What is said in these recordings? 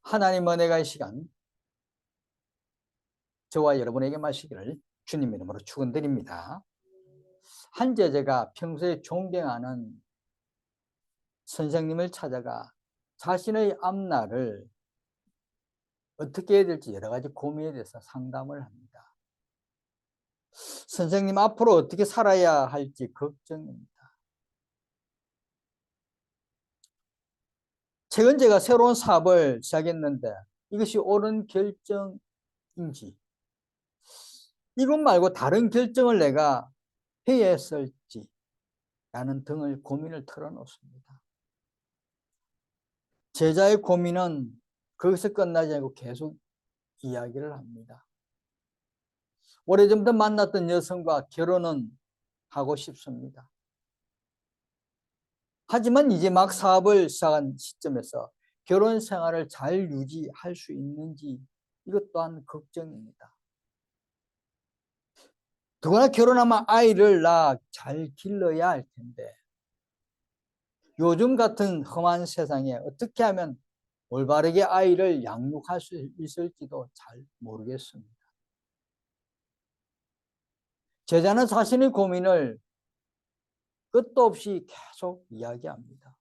하나님 은혜가 이 시간 저와 여러분에게 마시기를 주님 이름으로 축원드립니다. 한 제자가 평소에 존경하는 선생님을 찾아가 자신의 앞날을 어떻게 해야 될지 여러 가지 고민에 대해서 상담을 합니다. 선생님 앞으로 어떻게 살아야 할지 걱정입니다. 최근 제가 새로운 사업을 시작했는데 이것이 옳은 결정인지, 이것 말고 다른 결정을 내가 해야 했을지 라는 등을 고민을 털어놓습니다. 제자의 고민은 거기서 끝나지 않고 계속 이야기를 합니다. 오래전부터 만났던 여성과 결혼은 하고 싶습니다. 하지만 이제 막 사업을 시작한 시점에서 결혼 생활을 잘 유지할 수 있는지 이것 또한 걱정입니다. 더구나 결혼하면 아이를 낳아 잘 길러야 할 텐데 요즘 같은 험한 세상에 어떻게 하면 올바르게 아이를 양육할 수 있을지도 잘 모르겠습니다. 제자는 자신의 고민을 끝도 없이 계속 이야기합니다.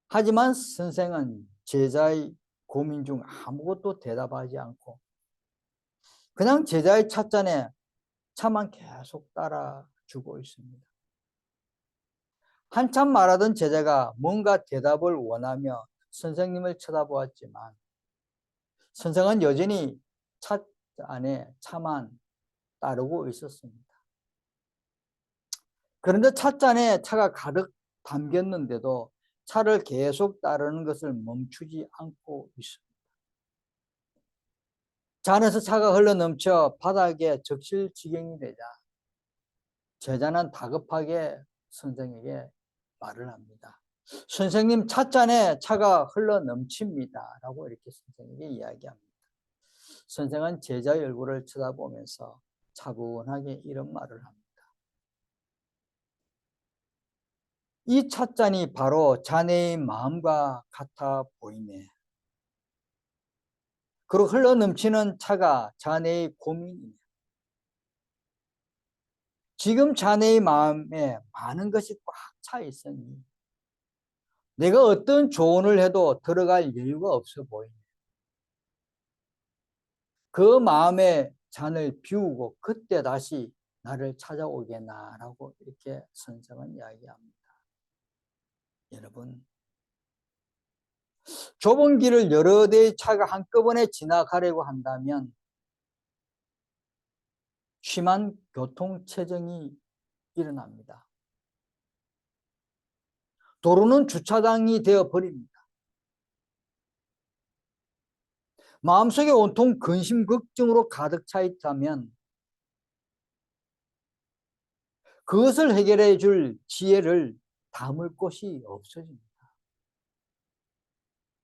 하지만 선생은 제자의 고민 중 아무것도 대답하지 않고 그냥 제자의 찻잔에 차만 계속 따라주고 있습니다. 한참 말하던 제자가 뭔가 대답을 원하며 선생님을 쳐다보았지만 선생은 여전히 찻잔에 차만 따르고 있었습니다. 그런데 찻잔에 차가 가득 담겼는데도 차를 계속 따르는 것을 멈추지 않고 있습니다. 잔에서 차가 흘러넘쳐 바닥에 적실 지경이 되자 제자는 다급하게 선생에게 말을 합니다. 선생님, 찻잔에 차가 흘러넘칩니다 라고 이렇게 선생에게 이야기합니다. 선생은 제자의 얼굴을 쳐다보면서 차분하게 이런 말을 합니다. 이 찻잔이 바로 자네의 마음과 같아 보이네. 그리고 흘러넘치는 차가 자네의 고민이네. 지금 자네의 마음에 많은 것이 꽉 차 있으니 내가 어떤 조언을 해도 들어갈 여유가 없어 보이네. 그 마음의 잔을 비우고 그때 다시 나를 찾아오게나라고 이렇게 선생은 이야기합니다. 여러분, 좁은 길을 여러 대의 차가 한꺼번에 지나가려고 한다면 심한 교통체증이 일어납니다. 도로는 주차장이 되어버립니다. 마음속에 온통 근심 걱정으로 가득 차 있다면 그것을 해결해 줄 지혜를 담을 곳이 없어집니다.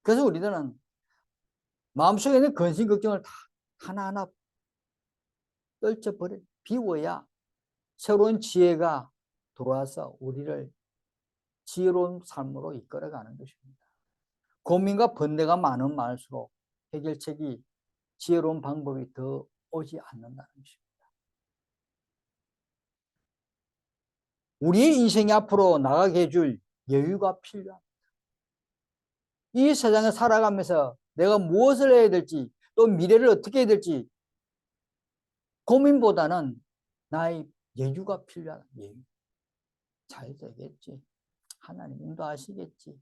그래서 우리들은 마음속에 있는 근심 걱정을 다 하나하나 떨쳐버려 비워야 새로운 지혜가 들어와서 우리를 지혜로운 삶으로 이끌어가는 것입니다. 고민과 번뇌가 많은 많을수록 해결책이 지혜로운 방법이 더 오지 않는다는 것입니다. 우리의 인생이 앞으로 나가게 해줄 여유가 필요합니다. 이 세상에 살아가면서 내가 무엇을 해야 될지 또 미래를 어떻게 해야 될지 고민보다는 나의 여유가 필요하다. 여유. 잘 되겠지. 하나님 인도하시겠지.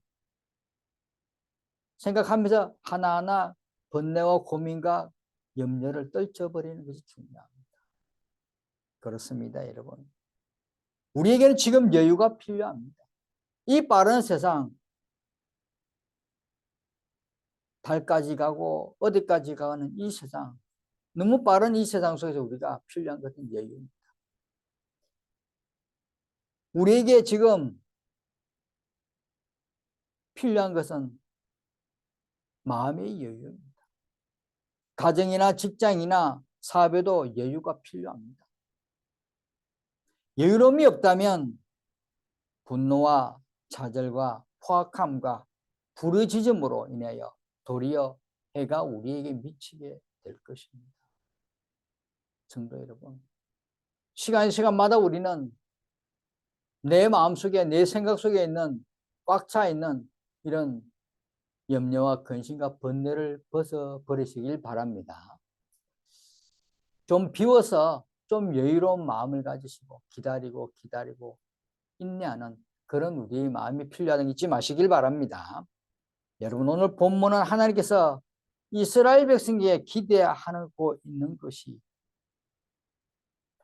생각하면서 하나하나 번뇌와 고민과 염려를 떨쳐버리는 것이 중요합니다. 그렇습니다, 여러분. 우리에게는 지금 여유가 필요합니다. 이 빠른 세상, 달까지 가고 어디까지 가는 이 세상, 너무 빠른 이 세상 속에서 우리가 필요한 것은 여유입니다. 우리에게 지금 필요한 것은 마음의 여유입니다. 가정이나 직장이나 사업에도 여유가 필요합니다. 여유로움이 없다면 분노와 좌절과 포악함과 부르짖음으로 인하여 도리어 해가 우리에게 미치게 될 것입니다. 성도 여러분, 시간마다 우리는 내 마음속에, 내 생각 속에 있는 꽉 차 있는 이런 염려와 근심과 번뇌를 벗어버리시길 바랍니다. 좀 비워서 좀 여유로운 마음을 가지시고 기다리고 인내하는 그런 우리의 마음이 필요하다는 거 잊지 마시길 바랍니다. 여러분, 오늘 본문은 하나님께서 이스라엘 백성에게 기대하고 있는 것이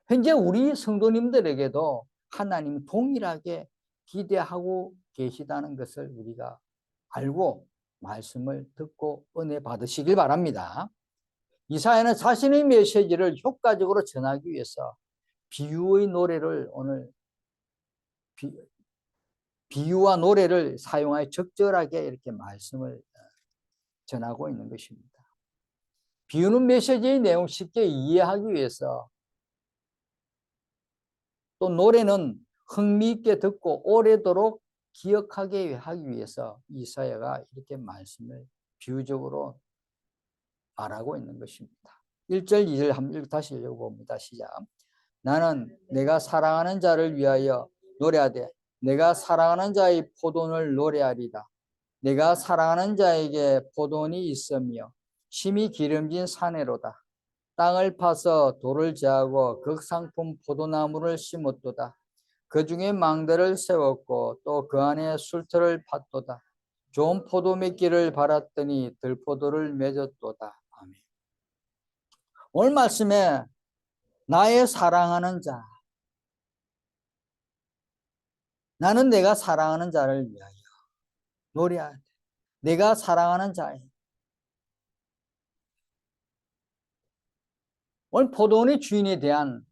현재 우리 성도님들에게도 하나님 동일하게 기대하고 계시다는 것을 우리가 알고 말씀을 듣고 은혜 받으시길 바랍니다. 이사야는 자신의 메시지를 효과적으로 전하기 위해서 비유의 노래를 오늘 비유와 노래를 사용하여 적절하게 이렇게 말씀을 전하고 있는 것입니다. 비유는 메시지의 내용 쉽게 이해하기 위해서, 또 노래는 흥미있게 듣고 오래도록 기억하게 하기 위해서 이사야가 이렇게 말씀을 비유적으로 말하고 있는 것입니다. 1절, 2절 한번 다시 읽어봅니다. 시작. 나는 내가 사랑하는 자를 위하여 노래하되 내가 사랑하는 자의 포도원을 노래하리다. 내가 사랑하는 자에게 포도원이 있으며 심히 기름진 사내로다. 땅을 파서 돌을 제하고 극상품 포도나무를 심었도다. 그 중에 망대를 세웠고 또 그 안에 술터를 팠도다. 좋은 포도 맺기를 바랐더니 들포도를 맺었도다. 아멘. 오늘 말씀에 나의 사랑하는 자, 나는 내가 사랑하는 자를 위하여 노래하되 내가 사랑하는 자에, 오늘 포도원의 주인에 대한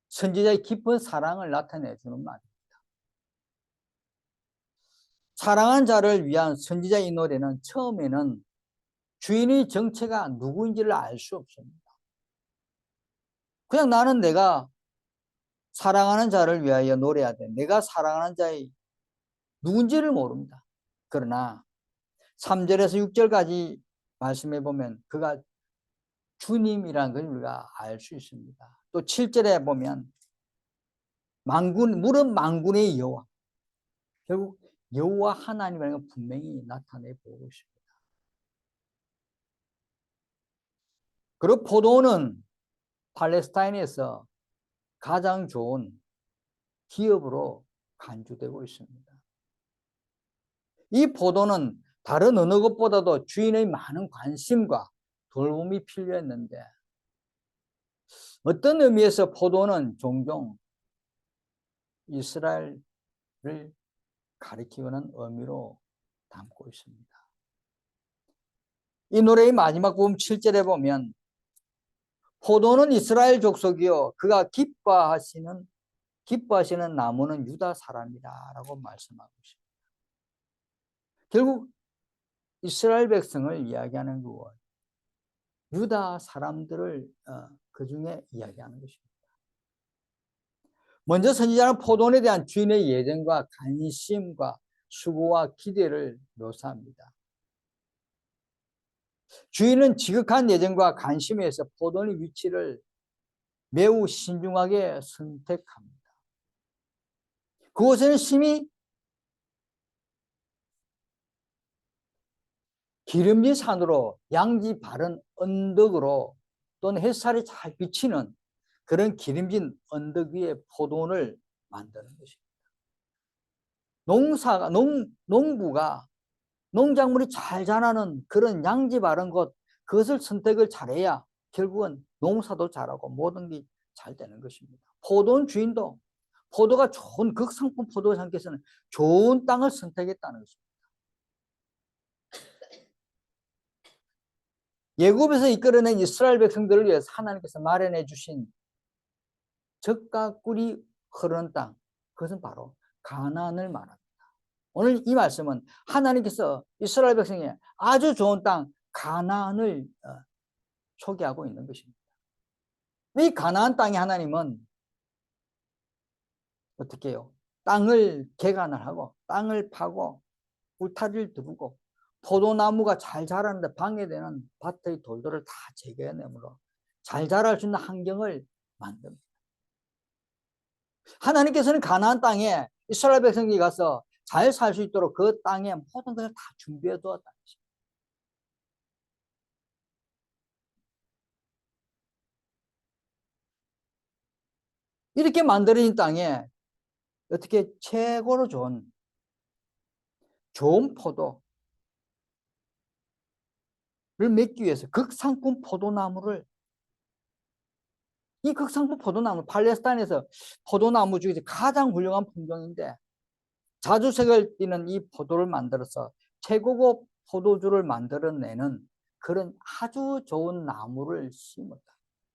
선지자의 깊은 사랑을 나타내주는 말입니다. 사랑한 자를 위한 선지자의 노래는 처음에는 주인의 정체가 누구인지를 알 수 없습니다. 그냥 나는 내가 사랑하는 자를 위하여 노래하되 내가 사랑하는 자의 누군지를 모릅니다. 그러나 3절에서 6절까지 말씀해 보면 그가 주님이라는 걸 우리가 알 수 있습니다. 또 7절에 보면 무릇 만군의 여호와, 결국 여호와 하나님이라는 걸 분명히 나타내 보고 있습니다. 그리고 포도는 팔레스타인에서 가장 좋은 기업으로 간주되고 있습니다. 이 포도는 다른 어느 것보다도 주인의 많은 관심과 돌봄이 필요했는데, 어떤 의미에서 포도는 종종 이스라엘을 가리키는 의미로 담고 있습니다. 이 노래의 마지막 부분 7절에 보면 포도는 이스라엘 족속이요 그가 기뻐하시는 나무는 유다 사람이다 라고 말씀하고 있습니다. 결국 이스라엘 백성을 이야기하는 거고 유다 사람들을 그 중에 이야기하는 것입니다. 먼저 선지자는 포도원에 대한 주인의 예정과 관심과 수고와 기대를 묘사합니다. 주인은 지극한 예정과 관심에서 포도원의 위치를 매우 신중하게 선택합니다. 그곳에는 심히 기름진 산으로 양지 바른 언덕으로 또는 햇살이 잘 비치는 그런 기름진 언덕 위에 포도원을 만드는 것입니다. 농부가 농작물이 잘 자라는 그런 양지 바른 곳, 그것을 선택을 잘해야 결국은 농사도 잘하고 모든 게 잘 되는 것입니다. 포도원 주인도 포도가 좋은 극상품 포도상께서는 좋은 땅을 선택했다는 것입니다. 예굽에서 이끌어낸 이스라엘 백성들을 위해서 하나님께서 마련해 주신 젖과 꿀이 흐르는 땅, 그것은 바로 가나안을 말합니다. 오늘 이 말씀은 하나님께서 이스라엘 백성에 아주 좋은 땅 가나안을 소개하고 있는 것입니다. 이 가나안 땅에 하나님은 어떻게 해요? 땅을 개간을 하고 땅을 파고 울타리를 두르고 포도나무가 잘 자라는데 방해되는 밭의 돌들을 다 제거해내므로 잘 자랄 수 있는 환경을 만듭니다. 하나님께서는 가나안 땅에 이스라엘 백성이 가서 잘 살 수 있도록 그 땅에 모든 것을 다 준비해 두었다는 것입니다. 이렇게 만들어진 땅에 어떻게 최고로 좋은 포도를 맺기 위해서 극상품 포도나무를, 이 극상품 포도나무, 팔레스타인에서 포도나무 중에서 가장 훌륭한 품종인데 자주색을 띠는 이 포도를 만들어서 최고급 포도주를 만들어내는 그런 아주 좋은 나무를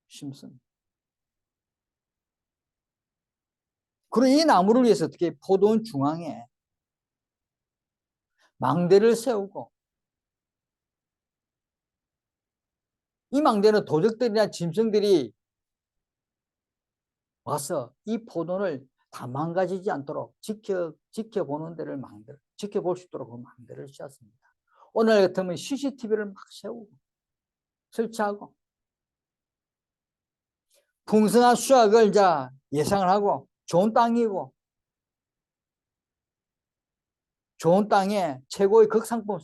심습니다. 그리고 이 나무를 위해서 어떻게 포도원 중앙에 망대를 세우고, 이 망대는 도적들이나 짐승들이 와서 이 포도를 다 망가지지 않도록 지켜보는 데를 지켜볼 수 있도록 그 망대를 씌웠습니다. 오늘 같으면 CCTV를 막 세우고 설치하고 풍성한 수확을 이제 예상을 하고 좋은 땅이고 좋은 땅에 최고의 극상품을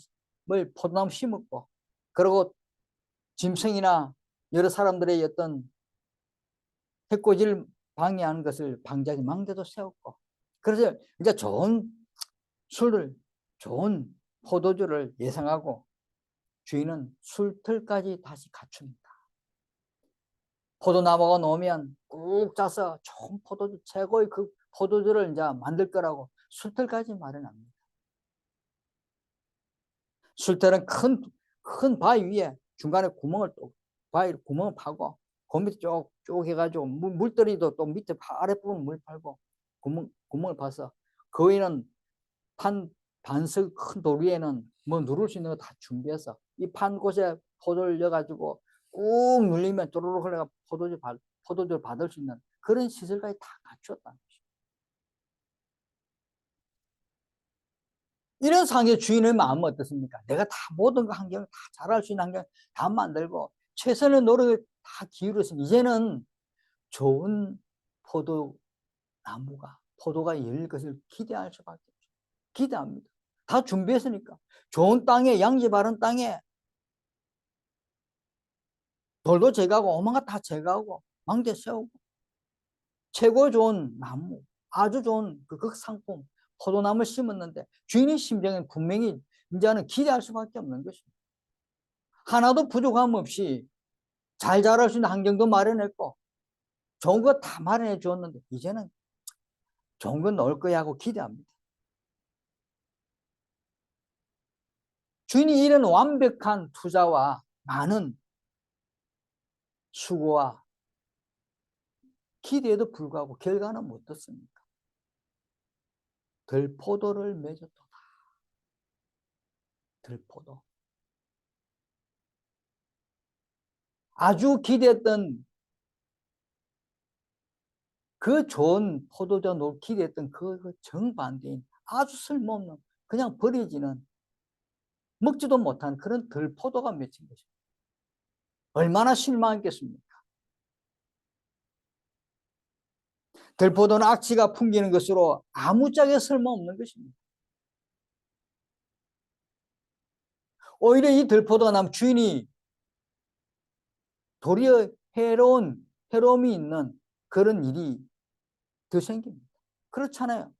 포도나무 심었고, 그리고 짐승이나 여러 사람들의 어떤 해코지를 방해하는 것을 방지하기 망대도 세웠고, 그래서 이제 좋은 술을, 좋은 포도주를 예상하고 주인은 술틀까지 다시 갖춥니다. 포도나무가 놓으면 꾹 짜서 좋은 포도주, 최고의 그 포도주를 이제 만들 거라고 술틀까지 마련합니다. 술틀은 큰 바위 위에 중간에 바위 구멍을 파고 그 밑에 쭉 해가지고 물들이도 또 밑에 아랫부분 물 팔고 구멍을 파서 그 위에는 반석 큰 돌 위에는 뭐 누를 수 있는 거 다 준비해서 이 판 곳에 포도를 넣어가지고 꾹 눌리면 쪼르륵 흘러가 포도주를 받을 수 있는 그런 시설까지 다 갖추었다는 것이죠. 이런 상의 주인의 마음은 어떻습니까? 내가 다 모든 환경을 다 잘할 수 있는 환경을 다 만들고 최선의 노력을 다 기울였으니 이제는 좋은 포도가 열릴 것을 기대할 수밖에 없죠. 기대합니다. 다 준비했으니까. 좋은 땅에, 양지 바른 땅에 돌도 제거하고 오만 것 다 제거하고 망대 세우고 최고 좋은 나무, 아주 좋은 그 극상품 포도나무를 심었는데 주인의 심정은 분명히 이제는 기대할 수밖에 없는 것입니다. 하나도 부족함 없이 잘 자랄 수 있는 환경도 마련했고 좋은 거 다 마련해 주었는데 이제는 좋은 건 넣을 거야 하고 기대합니다. 주인이 이런 완벽한 투자와 많은 수고와 기대에도 불구하고 결과는 못 떴습니까? 들포도를 맺었도다. 들포도. 아주 기대했던 그 좋은 포도주 기대했던 그 정반대인 아주 쓸모없는 그냥 버려지는 먹지도 못한 그런 들포도가 맺힌 것입니다. 얼마나 실망했겠습니까? 들포도는 악취가 풍기는 것으로 아무짝에 쓸모없는 것입니다. 오히려 이 들포도가 남 주인이 도리어 해로움이 있는 그런 일이 더 생깁니다. 그렇잖아요.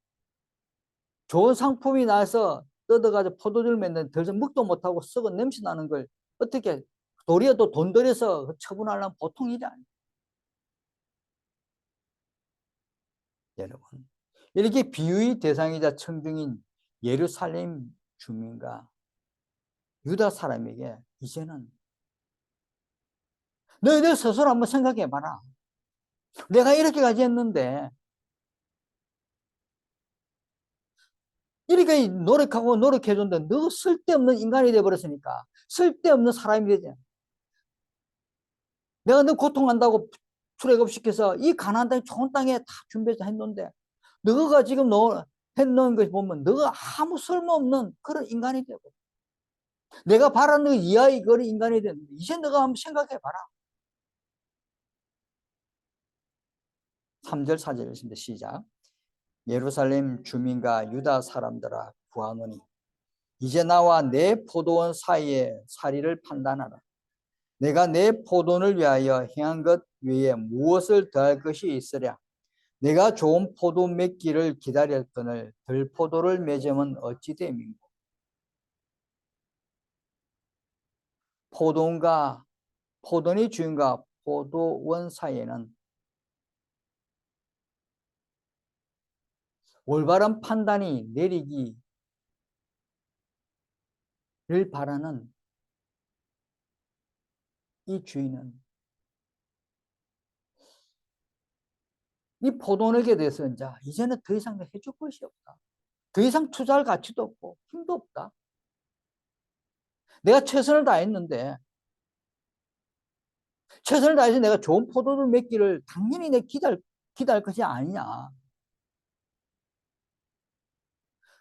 좋은 상품이 나서 뜯어가지고 포도주를 맺는 더 이상 먹도 못하고 썩은 냄새 나는 걸 어떻게 도리어 또 돈 들여서 처분하려면 보통 일이 아니에요. 여러분, 이렇게 비유의 대상이자 청중인 예루살렘 주민과 유다 사람에게 이제는 너희들 스스로 한번 생각해 봐라. 내가 이렇게까지 했는데 이렇게 노력하고 노력해줬는데 너 쓸데없는 인간이 되어버렸으니까 쓸데없는 사람이 되지. 내가 너 고통한다고 출애굽시켜서 이 가나안 땅 좋은 땅에 다 준비해서 했는데 너가 지금 너 해놓은 것이 보면 너가 아무 쓸모없는 그런 인간이 되고 내가 바라는 그 이하의 그런 인간이 되는데 이제 너가 한번 생각해봐라. 3절 4절 있습니다. 시작. 예루살렘 주민과 유다 사람들아 구하노니 이제 나와 내 포도원 사이에 사리를 판단하라. 내가 내 포도원을 위하여 행한 것 외에 무엇을 더할 것이 있으랴. 내가 좋은 포도 맺기를 기다렸거늘 들포도를 맺으면 어찌 됨인고. 포도원과 포도원의 주인과 포도원 사이에는 올바른 판단이 내리기를 바라는 이 주인은 이 포도원에게 대해서 이제는 더 이상 해줄 것이 없다. 더 이상 투자할 가치도 없고 힘도 없다. 내가 최선을 다했는데 최선을 다해서 내가 좋은 포도를 맺기를 당연히 내 기다릴 것이 아니냐.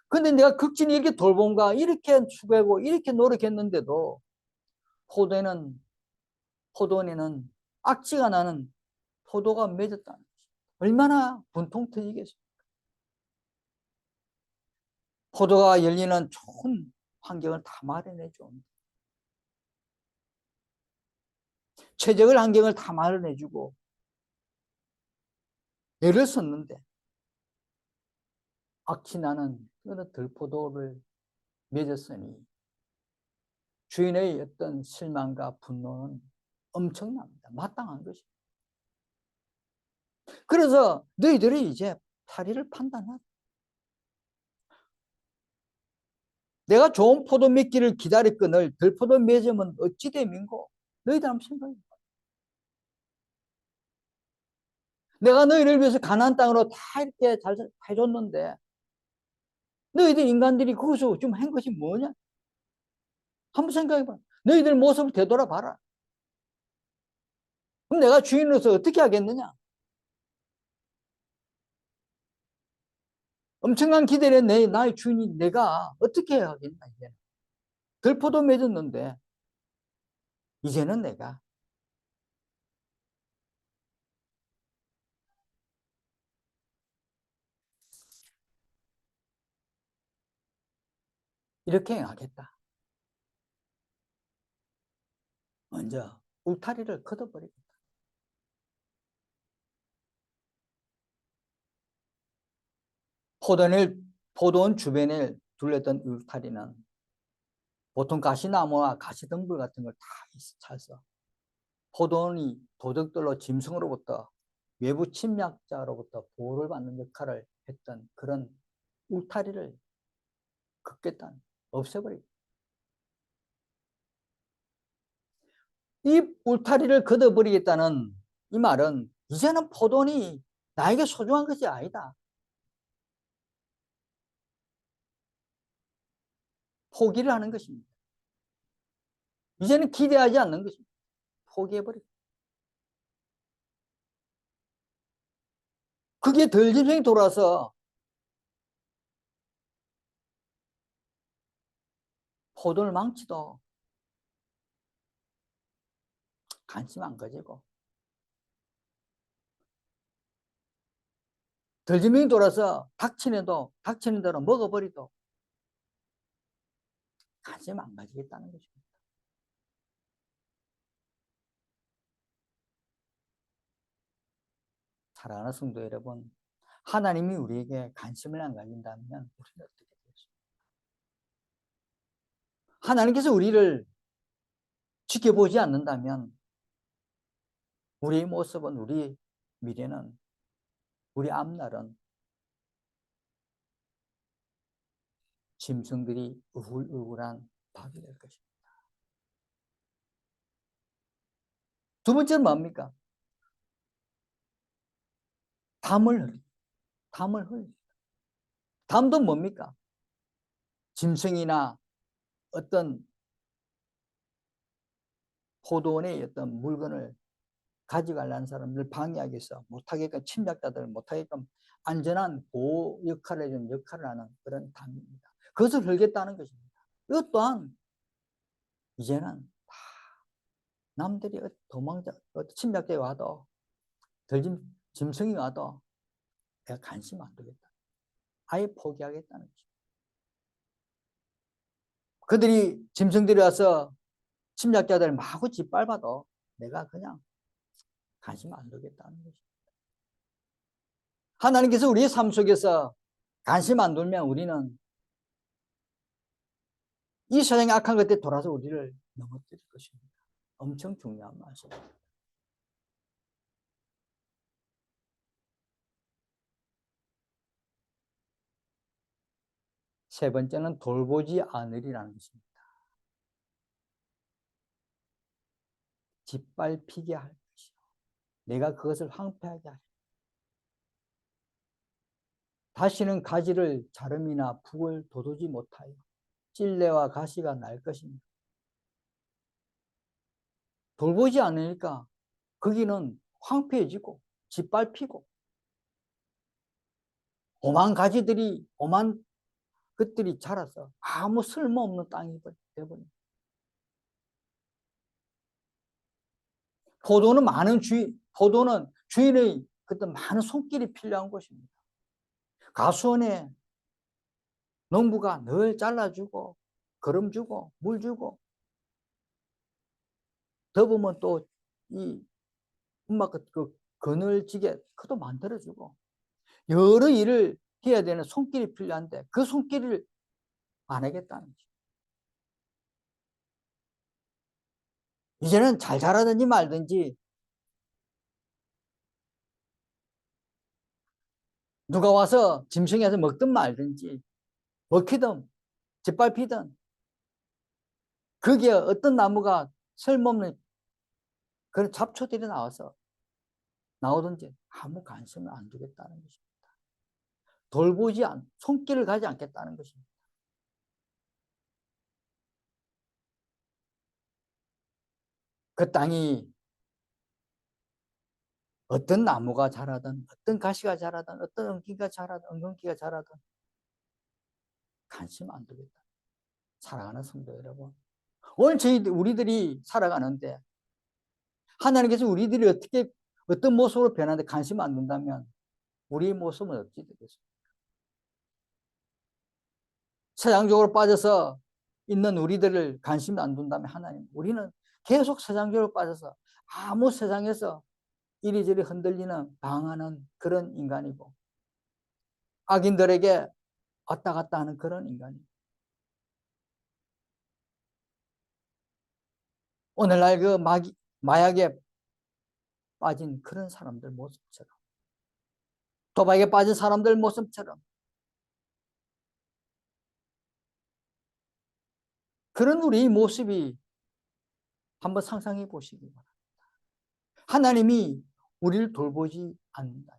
근데 내가 극진히 이렇게 돌봄과 이렇게 수고하고 이렇게 노력했는데도 포도에는 포도원에는 악취가 나는 포도가 맺었다는 것이 얼마나 분통 터지겠습니까? 포도가 열리는 좋은 환경을 다 마련해줘. 최적의 환경을 다 마련해주고 애를 썼는데 악취 나는 그런 들포도를 맺었으니 주인의 어떤 실망과 분노는 엄청납니다. 마땅한 것입니다. 그래서 너희들이 이제 파리를 판단하라. 내가 좋은 포도 맺기를 기다렸거늘 들포도 맺으면 어찌 됨인고. 너희들 한번 생각해봐. 내가 너희를 위해서 가나안 땅으로 다 이렇게 잘 해줬는데 너희들 인간들이 거기서 좀 한 것이 뭐냐? 한번 생각해봐. 너희들 모습을 되돌아봐라. 그럼 내가 주인으로서 어떻게 하겠느냐? 엄청난 기대를 나의 주인이 내가 어떻게 해야 하겠나, 이제. 들포도 맺었는데, 이제는 내가 이렇게 행하겠다. 먼저 울타리를 걷어버리겠다. 포도원 주변에 둘렀던 울타리는 보통 가시나무와 가시덤불 같은 걸 다 찰서 포도원이 도적들로 짐승으로부터 외부 침략자로부터 보호를 받는 역할을 했던 그런 울타리를 걷겠다는, 없애버리겠다. 이 울타리를 걷어버리겠다는 이 말은 이제는 포도원이 나에게 소중한 것이 아니다. 포기를 하는 것입니다. 이제는 기대하지 않는 것입니다. 포기해버리고. 그게 덜짐승이 돌아서 포도를 망치도 관심 안 가지고 덜짐승이 돌아서 닥치는 대로 먹어버리도 관심 안 가지겠다는 것입니다. 사랑하는 성도 여러분, 하나님이 우리에게 관심을 안 가진다면 우리는 어떻게 되겠습니까? 하나님께서 우리를 지켜보지 않는다면 우리의 모습은, 우리 미래는, 우리 앞날은 짐승들이 우글우글한 밥이 될 것입니다. 두 번째는 뭡니까? 담을 흘립니다. 담도 뭡니까? 짐승이나 어떤 포도원의 어떤 물건을 가져가려는 사람들 방해하기 위해서 못하게끔, 침략자들을 못하게끔 안전한 보호 역할을 해주는 역할을 하는 그런 담입니다. 그것을 헐겠다는 것입니다. 이것 또한 이제는 남들이 도망자, 침략자에 와도 짐승이 와도 내가 관심 안 두겠다. 아예 포기하겠다는 것입니다. 그들이 짐승들이 와서 침략자들 마구 짓밟아도 내가 그냥 관심 안 두겠다는 것입니다. 하나님께서 우리의 삶 속에서 관심 안 두면 우리는 이 세상의 악한 것에 돌아서 우리를 넘어뜨릴 것입니다. 엄청 중요한 말씀입니다. 세 번째는 돌보지 않으리라는 것입니다. 짓밟히게 할 것이요. 내가 그것을 황폐하게 하리. 다시는 가지를 자름이나 북을 돋우지 못하여 찔레와 가시가 날 것입니다. 돌보지 않으니까 거기는 황폐해지고 짓밟히고 오만 가지들이 오만 것들이 자라서 아무 쓸모없는 땅이 되어버립니다. 포도는 주인의 그때 많은 손길이 필요한 것입니다. 가수원에 농부가 늘 잘라주고 거름 주고 물 주고 더우면 또 이 음악 그 그늘지게 그도 만들어주고 여러 일을 해야 되는 손길이 필요한데 그 손길을 안 하겠다는 거죠. 이제는 잘 자라든지 말든지 누가 와서 짐승에서 먹든 말든지 먹히든 짓밟히든 거기에 어떤 나무가 쓸모없는 그런 잡초들이 나오든지 아무 관심을 안 두겠다는 것입니다. 손길을 가지 않겠다는 것입니다. 그 땅이 어떤 나무가 자라든 어떤 가시가 자라든 어떤 엉겅퀴가 자라든 관심 안 두겠다. 사랑하는 성도 여러분, 오늘 우리들이 살아가는데 하나님께서 우리들이 어떤 모습으로 변하는데 관심 안 둔다면 우리의 모습은 어찌 되겠습니까? 세상적으로 빠져서 있는 우리들을 관심 안 둔다면 하나님, 우리는 계속 세상적으로 빠져서 아무 세상에서 이리저리 흔들리는 방황하는 그런 인간이고 악인들에게 왔다 갔다 하는 그런 인간이고 오늘날 그 마약에 빠진 그런 사람들 모습처럼 도박에 빠진 사람들 모습처럼 그런 우리 모습이 한번 상상해 보시기 바랍니다. 하나님이 우리를 돌보지 않는다.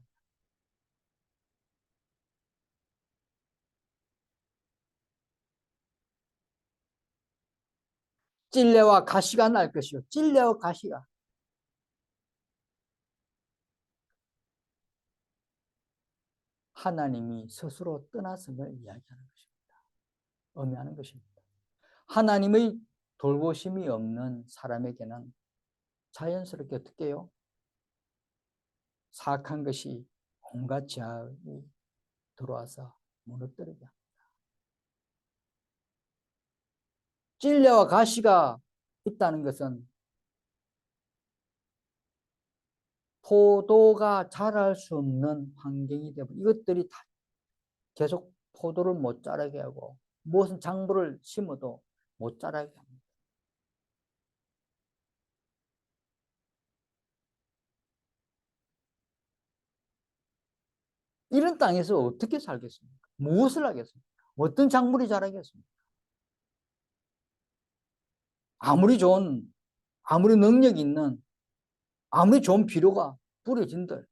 찔레와 가시가 날 것이요. 찔레와 가시가. 하나님이 스스로 떠났음을 이야기하는 것입니다. 의미하는 것입니다. 하나님의 돌보심이 없는 사람에게는 자연스럽게 어떻게 해요? 사악한 것이 온갖 죄악이 들어와서 무너뜨리게 합니다. 찔레와 가시가 있다는 것은 포도가 자랄 수 없는 환경이 되고 이것들이 다 계속 포도를 못 자라게 하고 무슨 작물을 심어도 못 자라게 합니다. 이런 땅에서 어떻게 살겠습니까? 무엇을 하겠습니까? 어떤 작물이 자라겠습니까? 아무리 좋은, 아무리 능력 있는, 아무리 좋은 비료가 뿌려진들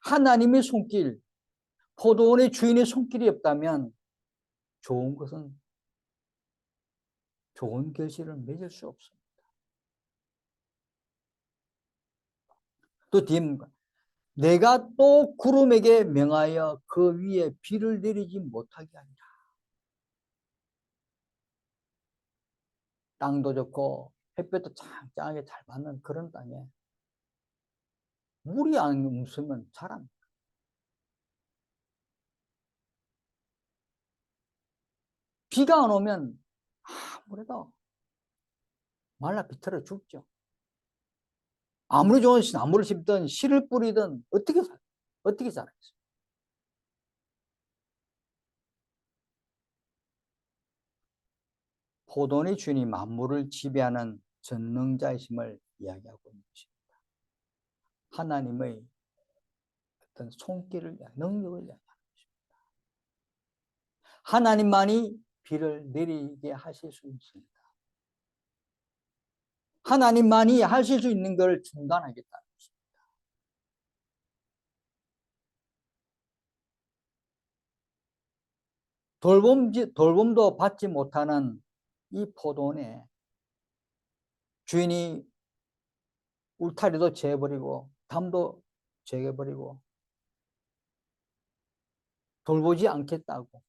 하나님의 손길, 포도원의 주인의 손길이 없다면 좋은 것은 좋은 결실을 맺을 수 없습니다. 또 뒤에 내가 또 구름에게 명하여 그 위에 비를 내리지 못하게 하리라. 땅도 좋고 햇볕도 짱짱하게 잘 받는 그런 땅에 물이 안 없으면 잘 안. 비가 안 오면 아무래도 말라 비틀어 죽죠. 아무리 좋은 나무를 심든 씨를 뿌리든 어떻게 자라겠어요? 포도원의 주인이 만물을 지배하는 전능자이심을 이야기하고 있는 것입니다. 하나님의 어떤 손길을, 능력을 이야기하는 것입니다. 하나님만이 비를 내리게 하실 수 있습니다. 하나님만이 하실 수 있는 것을 중단하겠다는 것입니다. 돌봄도 받지 못하는 이 포도원에 주인이 울타리도 재버리고 담도 재버리고 돌보지 않겠다고,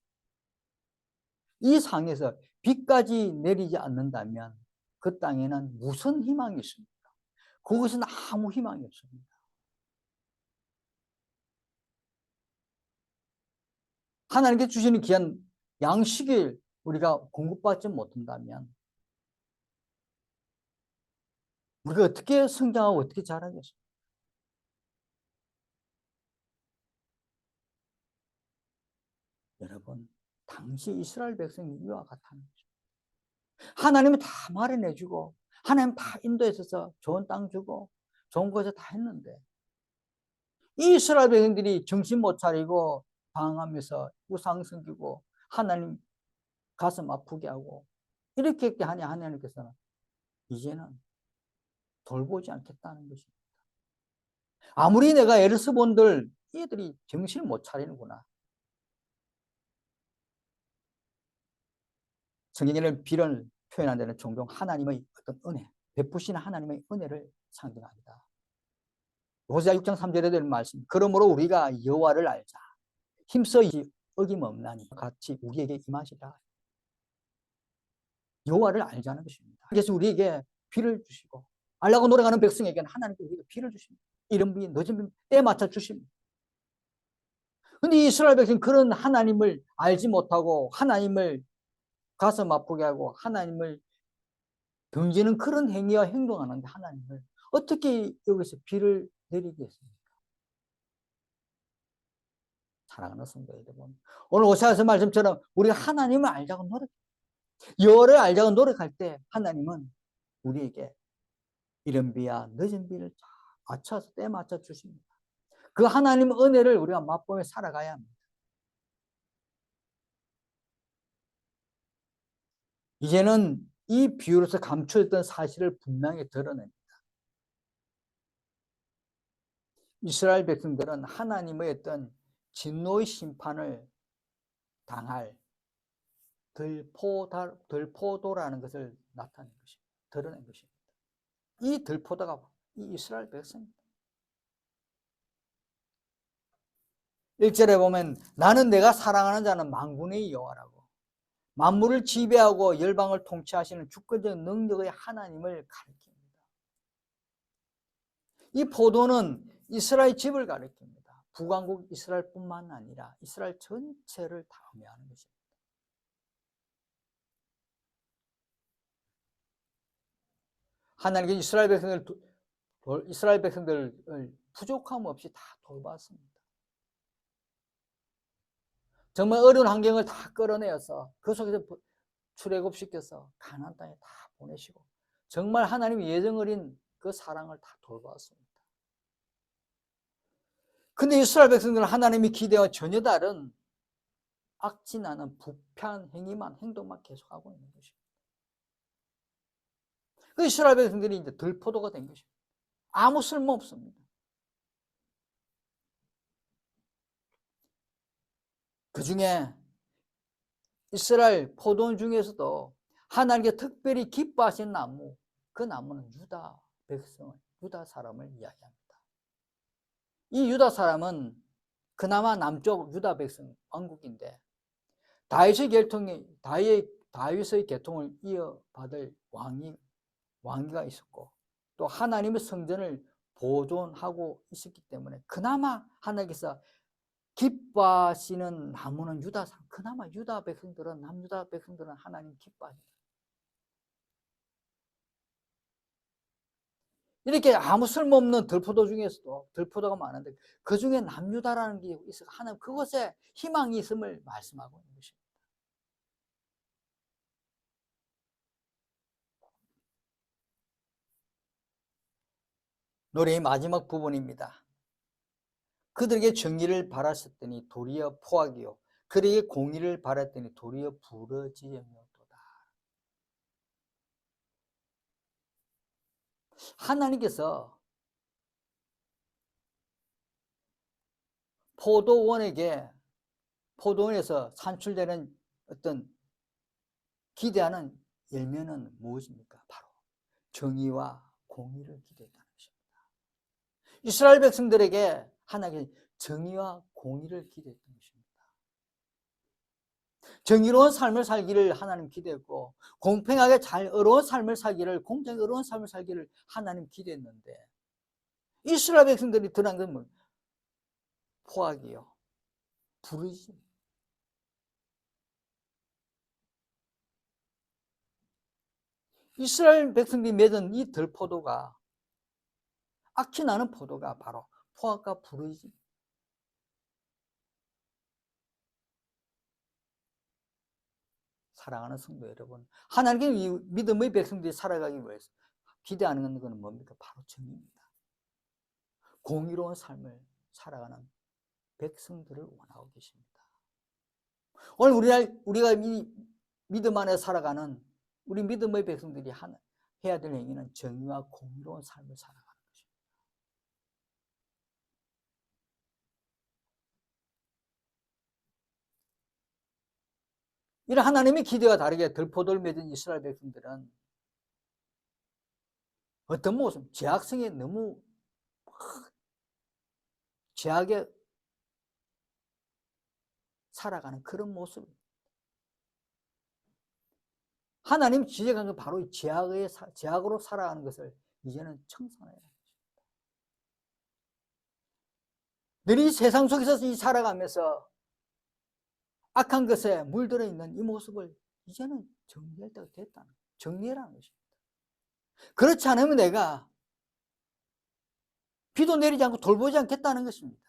이 상에서 비까지 내리지 않는다면 그 땅에는 무슨 희망이 있습니까? 그것은 아무 희망이 없습니다. 하나님께 주시는 귀한 양식을 우리가 공급받지 못한다면 우리가 어떻게 성장하고 어떻게 자라겠습니까? 여러분, 당시 이스라엘 백성이 이와 같다는 거죠. 하나님은 다 마련해주고 하나님 다 인도해서 좋은 땅 주고 좋은 것을 다 했는데 이 이스라엘 백성들이 정신 못 차리고 방황하면서 우상 섬기고 하나님 가슴 아프게 하고 이렇게 하냐, 하나님께서는 이제는 돌보지 않겠다는 것입니다. 아무리 내가 애를 써본들 얘들이 정신을 못 차리는구나. 성경에는 비를 표현한 데는 종종 하나님의 어떤 은혜, 베푸시는 하나님의 은혜를 상징합니다. 호세아 6장 3절에 되는 말씀, 그러므로 우리가 여호와를 알자, 힘써 어김없나니 같이 우리에게 임하시라. 여호와를 알자는 것입니다. 그래서 우리에게 비를 주시고 알라고 노력하는 백성에게는 하나님께 우리가 비를 주십니다. 이른 비 늦은 비 때에 맞춰 주십니다. 근데 이스라엘 백성은 그런 하나님을 알지 못하고 하나님을 가슴 아프게 하고 하나님을 등지는 그런 행위와 행동하는데 하나님을 어떻게 여기서 비를 내리겠습니까? 사랑하는 성도 여러분, 오늘 오사야서 말씀처럼 우리가 하나님을 알자고 여호와를 알자고 노력할 때 하나님은 우리에게 이른 비야 늦은 비를 맞춰서 때 맞춰 주십니다. 그 하나님의 은혜를 우리가 맛보며 살아가야 합니다. 이제는 이 비유로서 감추었던 사실을 분명히 드러냅니다. 이스라엘 백성들은 하나님의 어떤 진노의 심판을 당할 들포도라는 것을 나타낸 것입니다. 드러낸 것입니다. 이 들포도가 이 이스라엘 백성입니다. 1절에 보면 나는 내가 사랑하는 자는 만군의 여호와라고, 만물을 지배하고 열방을 통치하시는 주권적 능력의 하나님을 가리킵니다. 이 포도는 이스라엘 집을 가리킵니다. 북왕국 이스라엘뿐만 아니라 이스라엘 전체를 다 의미하는 것입니다. 하나님께 이스라엘 백성들을 부족함 없이 다 돌봤습니다. 정말 어려운 환경을 다 끌어내어서 그 속에서 출애굽시켜서 가나안 땅에 다 보내시고 정말 하나님의 예정 어린 그 사랑을 다 돌봤습니다. 근데 이스라엘 백성들은 하나님이 기대와 전혀 다른 악진하는 부패한 행동만 계속하고 있는 것입니다. 그 이스라엘 백성들이 이제 들포도가 된 것입니다. 아무 쓸모 없습니다. 그 중에 이스라엘 포도원 중에서도 하나님께 특별히 기뻐하신 나무, 그 나무는 유다 백성, 유다 사람을 이야기합니다. 이 유다 사람은 그나마 남쪽 유다 백성 왕국인데 다윗의 계통이 다윗의 계통을 이어받을 왕위가 있었고 또 하나님의 성전을 보존하고 있었기 때문에 그나마 하나님께서 기뻐하시는 나무는 유다 사람, 그나마 남유다 백성들은 하나님 기뻐하십니다. 이렇게 아무 쓸모없는 들포도 중에서도 들포도가 많은데 그 중에 남유다라는 게 있어 하나님 그곳에 희망이 있음을 말씀하고 있는 것입니다. 노래의 마지막 부분입니다. 그들에게 정의를 바라셨더니 도리어 포악이요 그들에게 공의를 바랐더니 도리어 부러지였도다. 하나님께서 포도원에서 산출되는 어떤 기대하는 열매는 무엇입니까? 바로 정의와 공의를 기대했다는 것입니다. 이스라엘 백성들에게 하나님께서 정의와 공의를 기대했던 것입니다. 정의로운 삶을 살기를 하나님 기대했고 공평하게 어려운 삶을 살기를 공정하게 어려운 삶을 살기를 하나님 기대했는데 이스라엘 백성들이 드러난 건 뭐? 포악이요 부르짖음. 이스라엘 백성들이 맺은 이 들포도가 악취 나는 포도가 바로 포악과 부르짖음. 사랑하는 성도 여러분, 하나님께 믿음의 백성들이 살아가기 위해서 기대하는 것은 뭡니까? 바로 정의입니다. 공의로운 삶을 살아가는 백성들을 원하고 계십니다. 오늘 우리가 이 믿음 안에 살아가는 우리 믿음의 백성들이 해야 될 행위는 정의와 공의로운 삶을 살아가는 것입니다. 이런 하나님의 기대와 다르게 들포도를 맺은 이스라엘 백성들은 어떤 모습, 죄악성에 너무 죄악에 살아가는 그런 모습. 하나님 지적한 건 바로 죄악으로 살아가는 것을 이제는 청산해야 합니다. 늘 이 세상 속에서 살아가면서 악한 것에 물들어 있는 이 모습을 이제는 정리할 때가 됐다는, 정리해라는 것입니다. 그렇지 않으면 내가 비도 내리지 않고 돌보지 않겠다는 것입니다.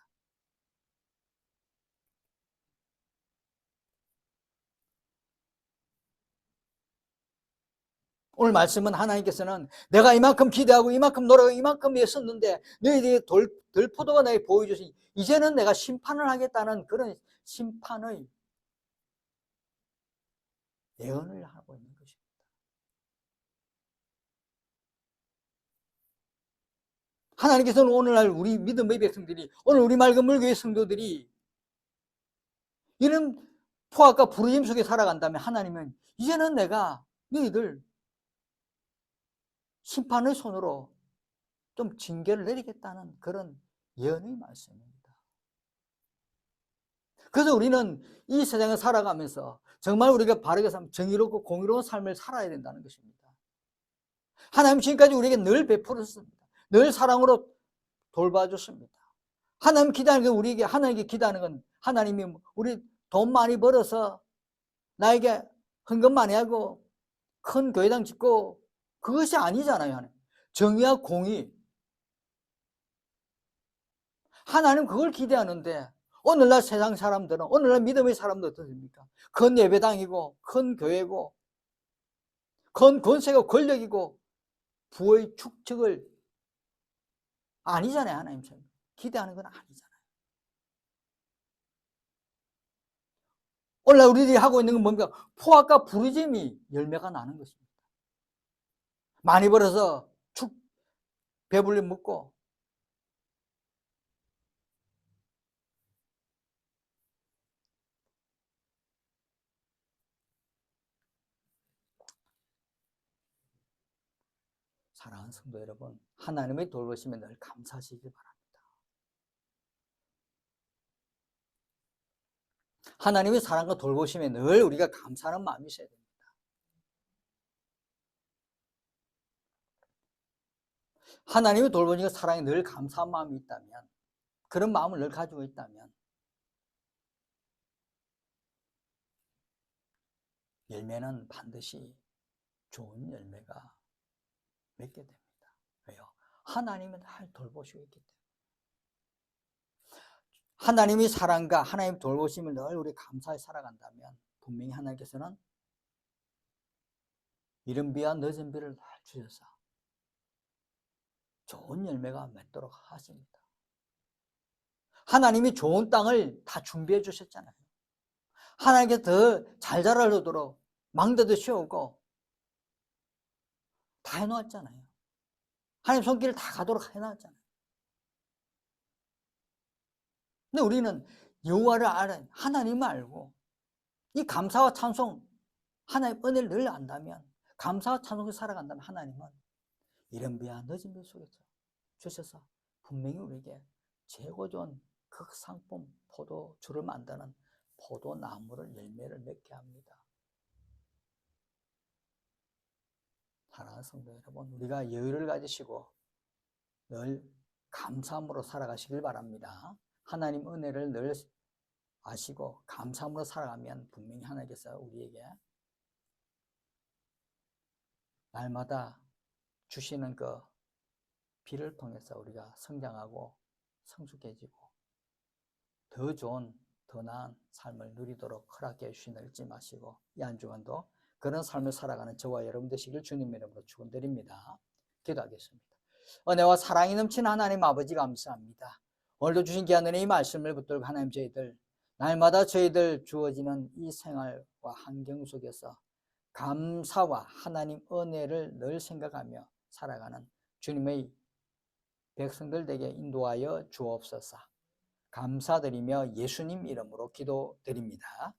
오늘 말씀은 하나님께서는 내가 이만큼 기대하고 이만큼 노력하고 이만큼 애썼는데 너희들이 들포도가 나에게 보여주시니 이제는 내가 심판을 하겠다는 그런 심판의 예언을 하고 있는 것입니다. 하나님께서는 오늘날 우리 믿음의 백성들이 오늘 우리 맑은 물교의 성도들이 이런 포악과 부르짐 속에 살아간다면 하나님은 이제는 내가 너희들 심판의 손으로 좀 징계를 내리겠다는 그런 예언의 말씀입니다. 그래서 우리는 이 세상을 살아가면서 정말 우리가 바르게 정의롭고 공의로운 삶을 살아야 된다는 것입니다. 하나님 지금까지 우리에게 늘 베풀었습니다. 늘 사랑으로 돌봐줬습니다. 하나님 기다리는 건 우리에게 하나님께 기다리는 건 하나님이 우리 돈 많이 벌어서 나에게 헌금 많이 하고 큰 교회당 짓고 그것이 아니잖아요. 하나님. 정의와 공의. 하나님 그걸 기대하는데 오늘날 세상 사람들은 오늘날 믿음의 사람들 어떻습니까? 큰 예배당이고 큰 교회고 큰 권세가 권력이고 부의 축적을 아니잖아요. 하나님처럼 기대하는 건 아니잖아요. 오늘날 우리들이 하고 있는 건 뭡니까? 포악과 부르짐이 열매가 나는 것입니다. 많이 벌어서 배불리 먹고 사랑하는 성도 여러분, 하나님의 돌보심에 늘 감사하시기 바랍니다. 하나님의 사랑과 돌보심에 늘 우리가 감사하는 마음이 있어야 됩니다. 하나님의 돌보심과 사랑에 늘 감사한 마음이 있다면, 그런 마음을 늘 가지고 있다면 열매는 반드시 좋은 열매가 맺게 됩니다. 왜요? 하나님은 날 돌보시고 있기 때문에. 하나님의 사랑과 하나님 돌보심을 늘 우리 감사히 살아간다면 분명히 하나님께서는 이른 비와 늦은 비를 늘 주셔서 좋은 열매가 맺도록 하십니다. 하나님이 좋은 땅을 다 준비해 주셨잖아요. 하나님께 더 잘 자라도록 망대도 씌우고 다 해놓았잖아요. 하나님 손길을 다 가도록 해놨잖아요. 근데 우리는 여호와를 알아, 하나님을 알고 이 감사와 찬송, 하나님 은혜를 늘 안다면, 감사와 찬송을 살아간다면 하나님은 이른 비와 늦은 비 속에서 주셔서 분명히 우리에게 최고 좋은 극상품 포도주를 만드는 포도나무를 열매를 맺게 합니다. 사랑하는 성도 여러분, 우리가 여유를 가지시고 늘 감사함으로 살아가시길 바랍니다. 하나님 은혜를 늘 아시고 감사함으로 살아가면 분명히 하나님께서 우리에게 날마다 주시는 그 비를 통해서 우리가 성장하고 성숙해지고 더 좋은, 더 나은 삶을 누리도록 허락해 주시는 잊지 마시고, 이 한 주간도 그런 삶을 살아가는 저와 여러분 되시길 주님 이름으로 축원드립니다. 기도하겠습니다. 은혜와 사랑이 넘치는 하나님 아버지 감사합니다. 오늘도 주신 귀한 은혜의 말씀을 붙들고 하나님, 저희들 날마다 저희들 주어지는 이 생활과 환경 속에서 감사와 하나님 은혜를 늘 생각하며 살아가는 주님의 백성들 되게 인도하여 주옵소서. 감사드리며 예수님 이름으로 기도드립니다.